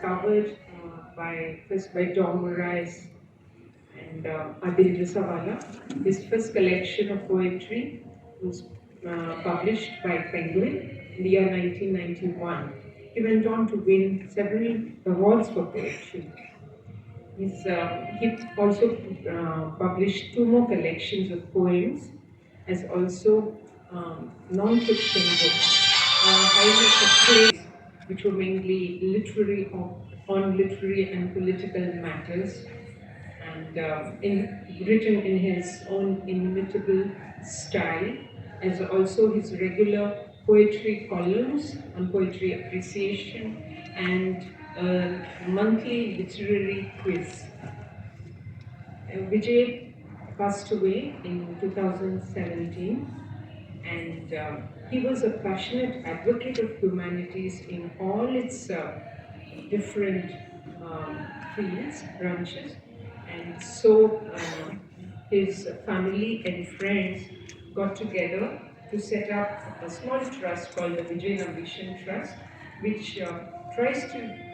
discovered first by Tom Morris and Adil Risawala. His first collection of poetry was published by Penguin in the year 1991. He went on to win several awards for poetry. He also published two more collections of poems, as also non-fiction books, highly acclaimed, which were mainly literary on literary and political matters, and written in his own inimitable style, as also his regular poetry columns on poetry appreciation and a monthly literary quiz. Vijay passed away in 2017, and he was a passionate advocate of humanities in all its different fields, branches, and so his family and friends got together to set up a small trust called the Vijay Ambition Trust, which tries to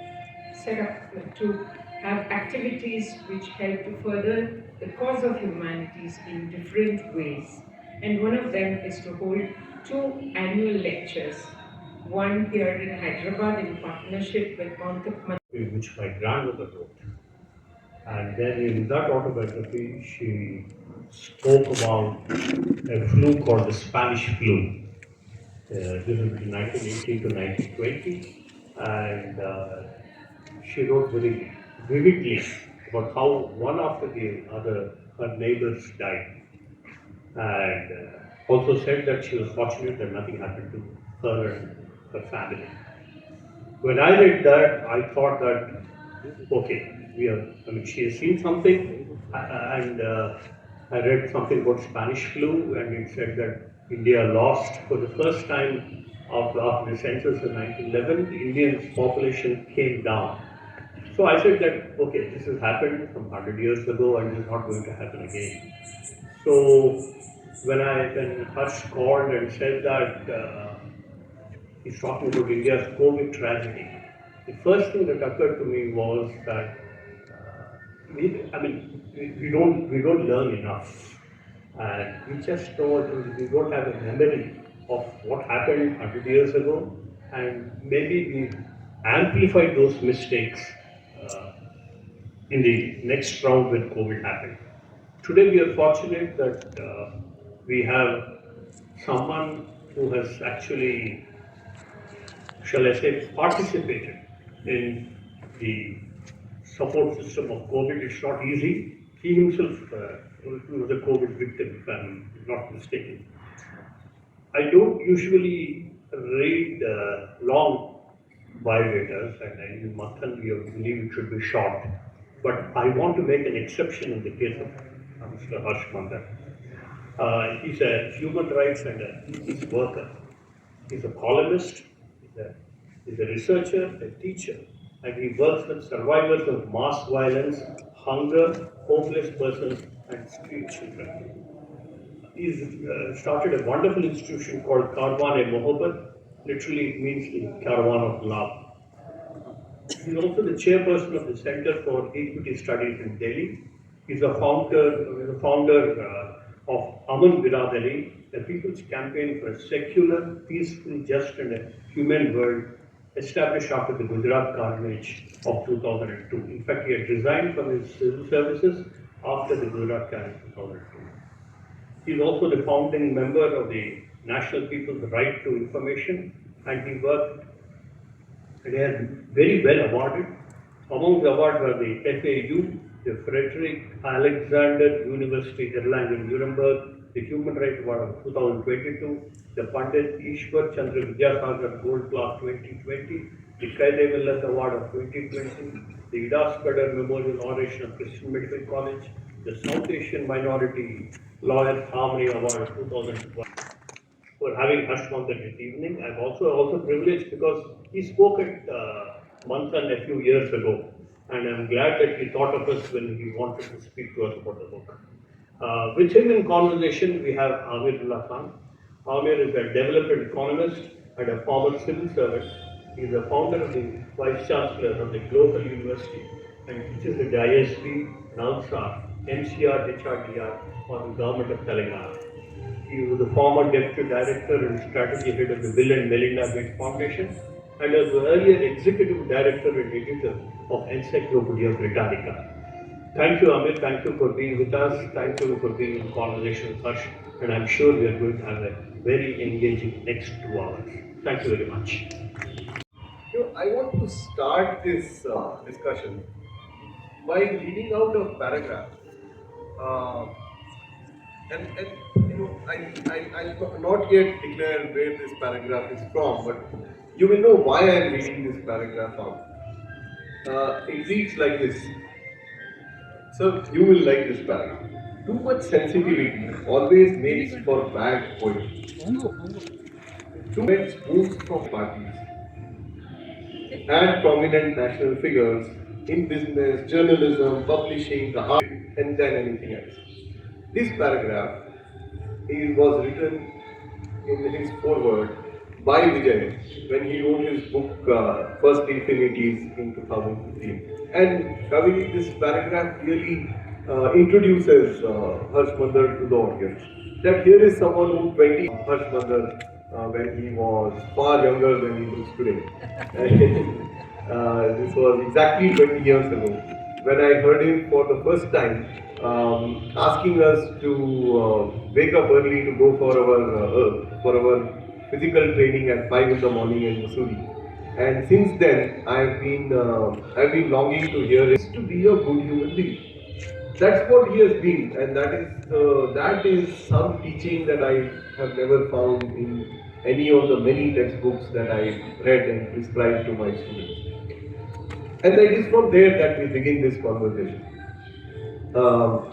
set up to have activities which help to further the cause of humanities in different ways. And one of them is to hold two annual lectures, one here in Hyderabad in partnership with Manthan, which my grandmother wrote. And then in that autobiography, she spoke about a flu called the Spanish flu. This is between 1918 to 1920, and she wrote very vividly about how one after the other her neighbors died, and also said that she was fortunate that nothing happened to her and her family. When I read that, I thought that, okay, she has seen something, and I read something about Spanish flu, and it said that India lost for the first time after the census in 1911, the Indian population came down. So I said that, okay, this has happened some 100 years ago, and this is not going to happen again. So when Harsh called and said that he's talking about India's COVID tragedy, the first thing that occurred to me was that we don't learn enough, and we just don't we don't have a memory of what happened 100 years ago, and maybe we amplified those mistakes uh, in the next round when COVID happened. Today we are fortunate that we have someone who has actually, shall I say, participated in the support system of COVID. It's not easy. He himself was a COVID victim, if I'm not mistaken. I don't usually read long biodatas, and I in Manthan we believe it should be short. But I want to make an exception in the case of Mr. Harsh Manthan. He's a human rights and a peace worker. He's a columnist, he's a researcher, a teacher, and he works with survivors of mass violence, hunger, homeless persons, and street children. He's started a wonderful institution called Karwan-e-Mohabbat, literally means the caravan of love. He's also the chairperson of the Center for Equity Studies in Delhi. He's a founder of Aman Biradari, a people's campaign for a secular, peaceful, just and a human world established after the Gujarat carnage of 2002. In fact, he had resigned from his civil services after the Gujarat carnage of 2002. He is also the founding member of the National People's Right to Information, and he worked and he has very well awarded. Among the awards were the FAU, the Frederick Alexander University Erlangen Nuremberg, the Human Rights Award of 2022, the Pandit Ishwar Chandra Vidyasagar Gold Class 2020, the Kaide Millat Award of 2020, the Idas Kadar Memorial Oration of Christian Medical College, the South Asian Minority Lawyers Harmony Award of 2012. For having Harsh Manthan this evening. I'm also privileged because he spoke at Manthan a few years ago, and I'm glad that he thought of us when he wanted to speak to us about the book. With him in conversation, we have Amirullah Khan. Amir is a development economist and a former civil servant. He is the founder of the Vice Chancellor of the Global University and teaches at the ISB, NALSA, NCR, HRDR for the Government of Telangana. He was the former Deputy Director and Strategy Head of the Bill and Melinda Gates Foundation and was the earlier Executive Director and Editor of Encyclopedia Britannica. Thank you, Amit. Thank you for being with us. Thank you for being in conversation with us. And I'm sure we are going to have a very engaging next 2 hours. Thank you very much. I want to start this discussion by reading out a paragraph. Uh, I'll not yet declare where this paragraph is from, but you will know why I'm reading this paragraph out. It reads like this. So you will like this paragraph. Too much sensitivity always makes for bad poetry. Too much moves from parties and prominent national figures in business, journalism, publishing, the art, and then anything else. This paragraph was written in his foreword by Vijay when he wrote his book First Infinities in 2015. And Kaveri, this paragraph really introduces Harsh Mandar to the audience. That here is someone who 20 Harsh Mandar when he was far younger than he looks today. This was exactly 20 years ago when I heard him for the first time asking us to wake up early to go for our physical training at 5 in the morning in Missouri. And since then, I've been longing to hear it to be a good human being. That's what he has been, and that is some teaching that I have never found in any of the many textbooks that I read and prescribed to my students. And it is from there that we begin this conversation. Um,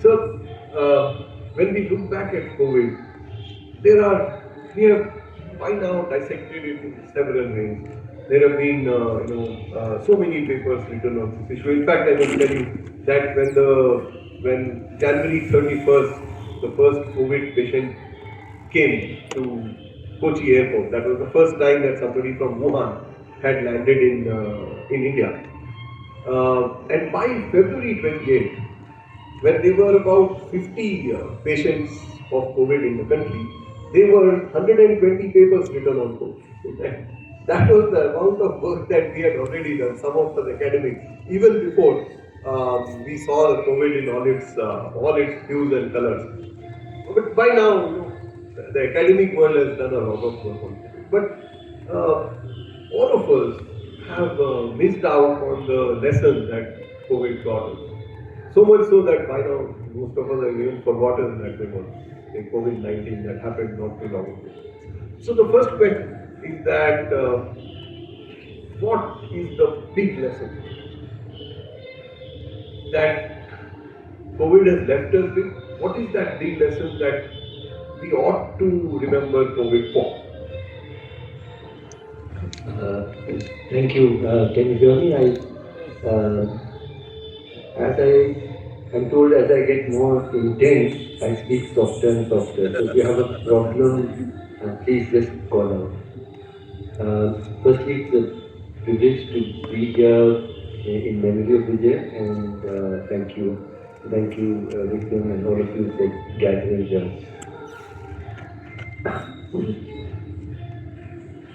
so, when we look back at COVID, we have by now dissected it in several ways. There have been, so many papers written on this issue. In fact, I will tell you that when January 31st, the first COVID patient came to Kochi airport, that was the first time that somebody from Wuhan had landed in India. And by February 28th, when there were about 50 patients of COVID in the country, there were 120 papers written on COVID. That was the amount of work that we had already done, some of us academics, even before we saw the COVID in all its hues and colors. But by now, the academic world has done a lot of work on it. But all of us have missed out on the lesson that COVID taught us. So much so that by now, most of us have even forgotten that there was a COVID-19 that happened not too long ago. So the first question is that what is the big lesson that COVID has left us with? What is that big lesson that we ought to remember COVID for? Uh, Thank you. Can you hear me? As I'm told, as I get more intense, I speak softer and softer. So if you have a problem, please just call out. Firstly, it's a privilege to be here in memory of Vijay, and thank you, Vikram, and all of you for gathering here.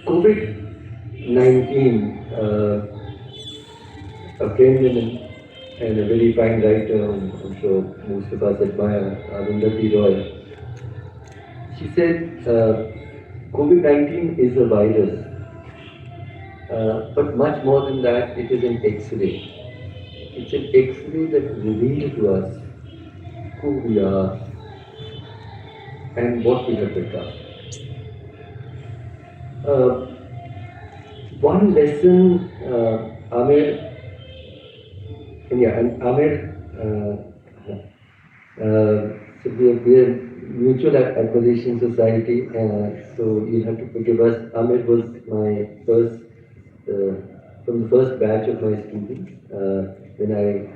COVID-19, a friend and a very fine writer, I'm sure most of us admire, Arundhati Roy. She said, COVID-19 is a virus, but much more than that, it is an X-ray. It's an X-ray that reveals to us who we are and what we have become. One lesson, Amir, and Amir, so we are mutual admiration society, so you'll have to forgive us. Amir was my first, from the first batch of my students, when I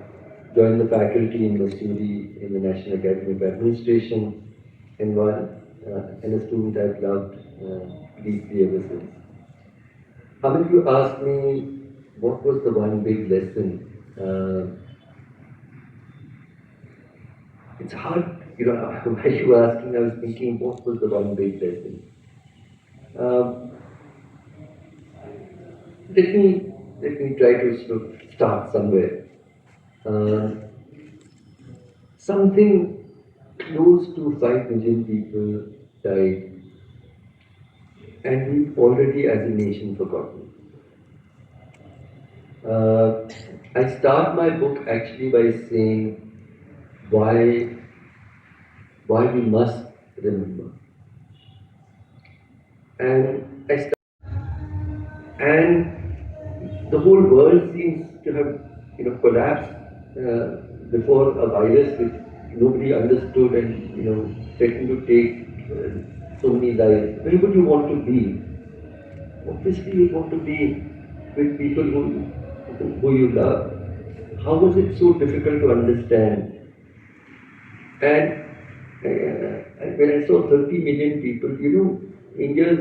joined the faculty in Missouri in the National Academy of Administration, and a student I've loved deeply ever since. Amit, you asked me what was the one big lesson. It's hard, while you were asking, I was thinking what was the one big lesson. Um, let me try to sort of start somewhere. Uh, Something close to 5 million people died, and we've already, as a nation, forgotten. Uh, I start my book actually by saying why we must remember. And I start, and the whole world seems to have collapsed before a virus which nobody understood and threatened to take so many lives. Where would you want to be? Obviously, you want to be with people who you love. How was it so difficult to understand? And when I saw 30 million people, India's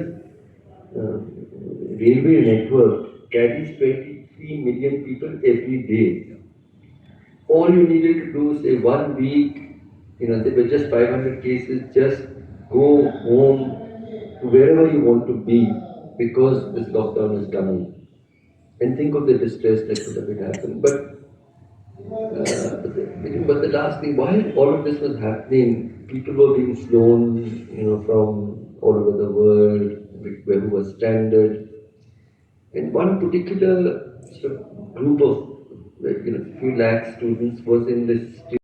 uh, railway network carries 23 million people every day. All you needed to do, say, 1 week, there were just 500 cases, just go home to wherever you want to be because this lockdown is coming. And think of the distress that could have been happened. But the last thing, while all of this was happening, people were being flown, from all over the world, who were stranded. And one particular sort of group of, few lakh students was in this